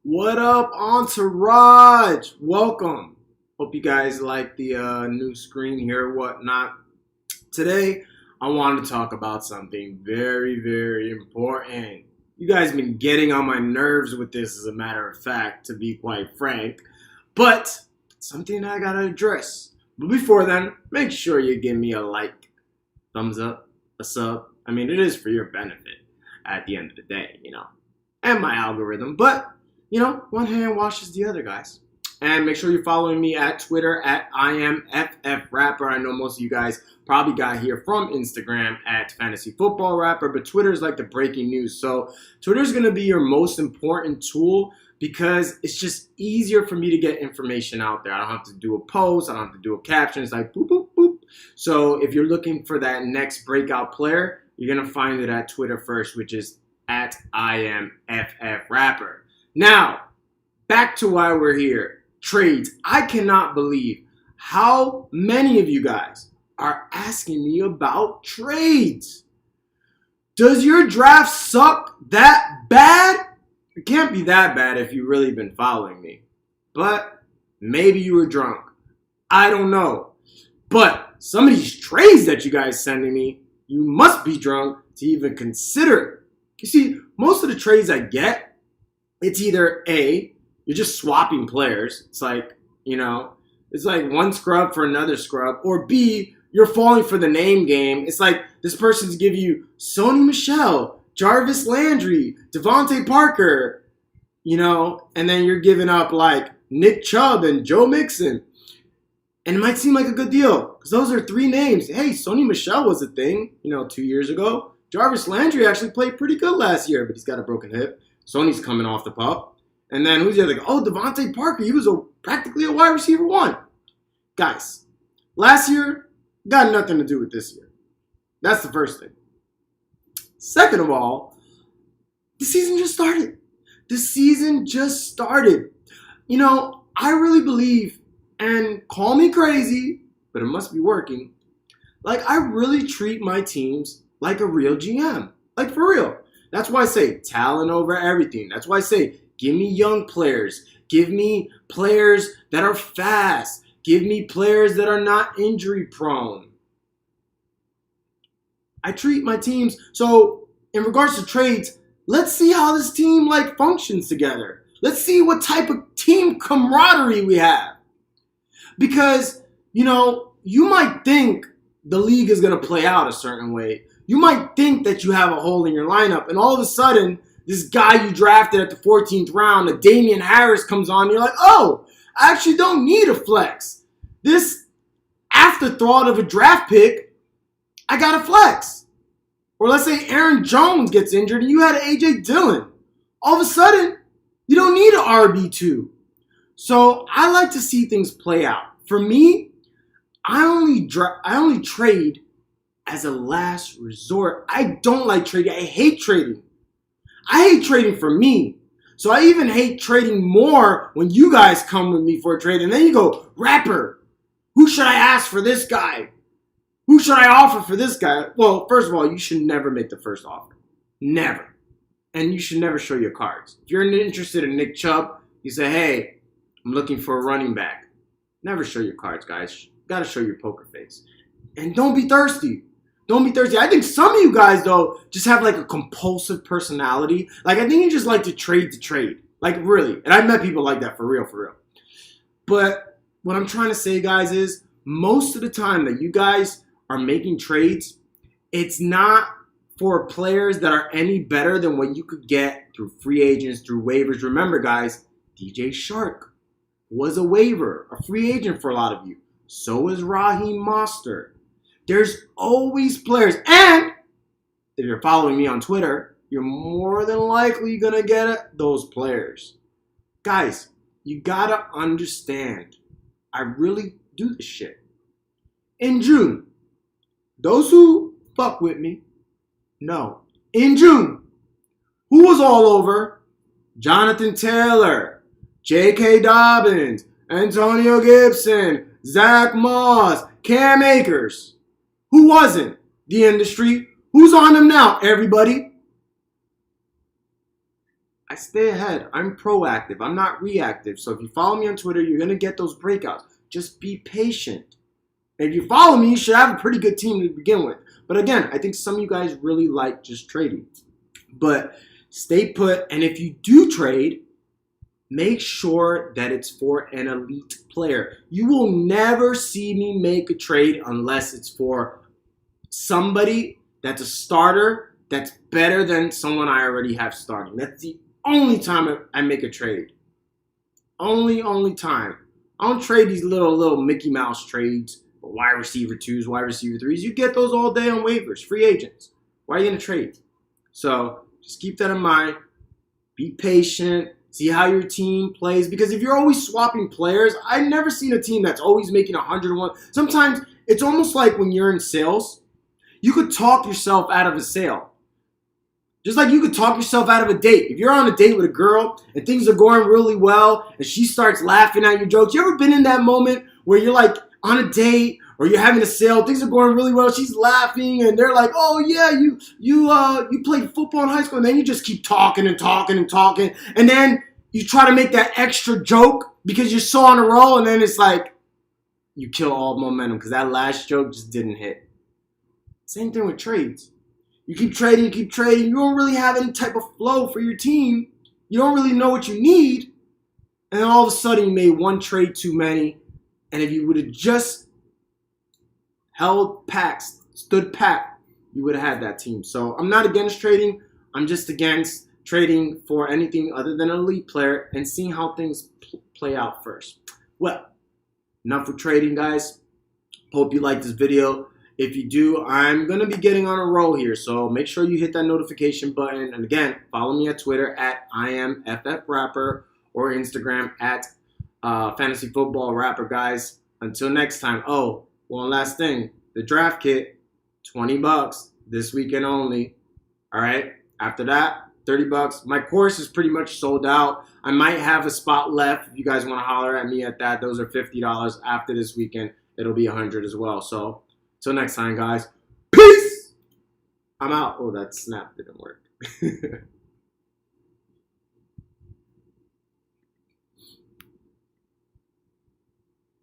What up, Entourage? Welcome. Hope you guys like the new screen here, whatnot. Today, I want to talk about something very, very important. You guys been getting on my nerves with this, as a matter of fact, to be quite frank. But something I gotta address. But before then, make sure you give me a like, thumbs up, a sub. I mean, it is for your benefit at the end of the day, and my algorithm. But one hand washes the other, guys. And make sure you're following me at Twitter at IamFFRapper. I know most of you guys probably got here from Instagram at fantasyfootballrapper, but Twitter is like the breaking news. So Twitter is going to be your most important tool because it's just easier for me to get information out there. I don't have to do a post. I don't have to do a caption. It's like boop, boop, boop. So if you're looking for that next breakout player, you're going to find it at Twitter first, which is at IamFFRapper. Now, back to why we're here. Trades. I cannot believe how many of you guys are asking me about trades. Does your draft suck that bad? It can't be that bad if you've really been following me. But maybe you were drunk. I don't know. But some of these trades that you guys sending me, you must be drunk to even consider it. You see, most of the trades I get, it's either A, you're just swapping players. It's like, it's like one scrub for another scrub. Or B, you're falling for the name game. It's like this person's giving you Sony Michel, Jarvis Landry, Devontae Parker, and then you're giving up like Nick Chubb and Joe Mixon. And it might seem like a good deal because those are three names. Hey, Sony Michel was a thing, 2 years ago. Jarvis Landry actually played pretty good last year, but he's got a broken hip. Sony's coming off the pup. And then who's the other guy? Oh, Devontae Parker. He was practically a wide receiver one. Guys, last year got nothing to do with this year. That's the first thing. Second of all, the season just started. The season just started. I really believe, and call me crazy, but it must be working. Like, I really treat my teams like a real GM. Like, for real. That's why I say talent over everything. That's why I say give me young players. Give me players that are fast. Give me players that are not injury prone. I treat my teams. So in regards to trades, let's see how this team functions together. Let's see what type of team camaraderie we have. Because, you might think the league is going to play out a certain way. You might think that you have a hole in your lineup, and all of a sudden, this guy you drafted at the 14th round, a Damian Harris, comes on, and you're like, oh, I actually don't need a flex. This afterthought of a draft pick, I got a flex. Or let's say Aaron Jones gets injured, and you had an A.J. Dillon. All of a sudden, you don't need an RB2. So I like to see things play out. For me, I only trade as a last resort. I don't like trading. I hate trading. I hate trading for me. So I even hate trading more when you guys come with me for a trade. And then you go, Rapper, who should I ask for this guy? Who should I offer for this guy? Well, first of all, you should never make the first offer. Never. And you should never show your cards. If you're interested in Nick Chubb, you say, hey, I'm looking for a running back. Never show your cards, guys. You got to show your poker face. And don't be thirsty. Don't be thirsty. I think some of you guys, though, just have a compulsive personality. I think you just like to trade. Really. And I've met people like that for real. But what I'm trying to say, guys, is most of the time that you guys are making trades, it's not for players that are any better than what you could get through free agents, through waivers. Remember, guys, DJ Shark was a waiver, a free agent for a lot of you. So is Raheem Mostert. There's always players. And if you're following me on Twitter, you're more than likely going to get those players. Guys, you got to understand. I really do this shit. In June, those who fuck with me know. In June, who was all over? Jonathan Taylor, J.K. Dobbins, Antonio Gibson, Zach Moss, Cam Akers. Who wasn't? The industry. Who's on them now? Everybody. I stay ahead. I'm proactive. I'm not reactive. So if you follow me on Twitter, you're going to get those breakouts. Just be patient. And if you follow me, you should have a pretty good team to begin with. But again, I think some of you guys really like just trading. But stay put. And if you do trade, make sure that it's for an elite player. You will never see me make a trade unless it's for somebody that's a starter that's better than someone I already have starting. That's the only time I make a trade. Only time. I don't trade these little Mickey Mouse trades for wide receiver 2s, wide receiver 3s. You get those all day on waivers, free agents. Why are you going to trade? So just keep that in mind. Be patient. See how your team plays. Because if you're always swapping players, I've never seen a team that's always making 101. Sometimes it's almost like when you're in sales, you could talk yourself out of a sale. Just like you could talk yourself out of a date. If you're on a date with a girl and things are going really well and she starts laughing at your jokes, you ever been in that moment where you're like on a date or you're having a sale, things are going really well, she's laughing and they're like, oh yeah, you played football in high school, and then you just keep talking and talking and talking, and then you try to make that extra joke because you're so on a roll, and then it's like you kill all momentum because that last joke just didn't hit. Same thing with trades. You keep trading, you don't really have any type of flow for your team. You don't really know what you need. And then all of a sudden you made one trade too many. And if you would have just stood pat, you would have had that team. So I'm not against trading. I'm just against trading for anything other than an elite player and seeing how things play out first. Well, enough with trading, guys. Hope you liked this video. If you do, I'm going to be getting on a roll here, so make sure you hit that notification button. And again, follow me at Twitter at IamFFRapper or Instagram at fantasyfootballrapper, guys. Until next time. Oh, one last thing. The draft kit, $20 this weekend only. All right? After that, $30. My course is pretty much sold out. I might have a spot left if you guys want to holler at me at that. Those are $50. After this weekend, it'll be $100 as well. So till next time, guys. Peace! I'm out. Oh, that snap didn't work.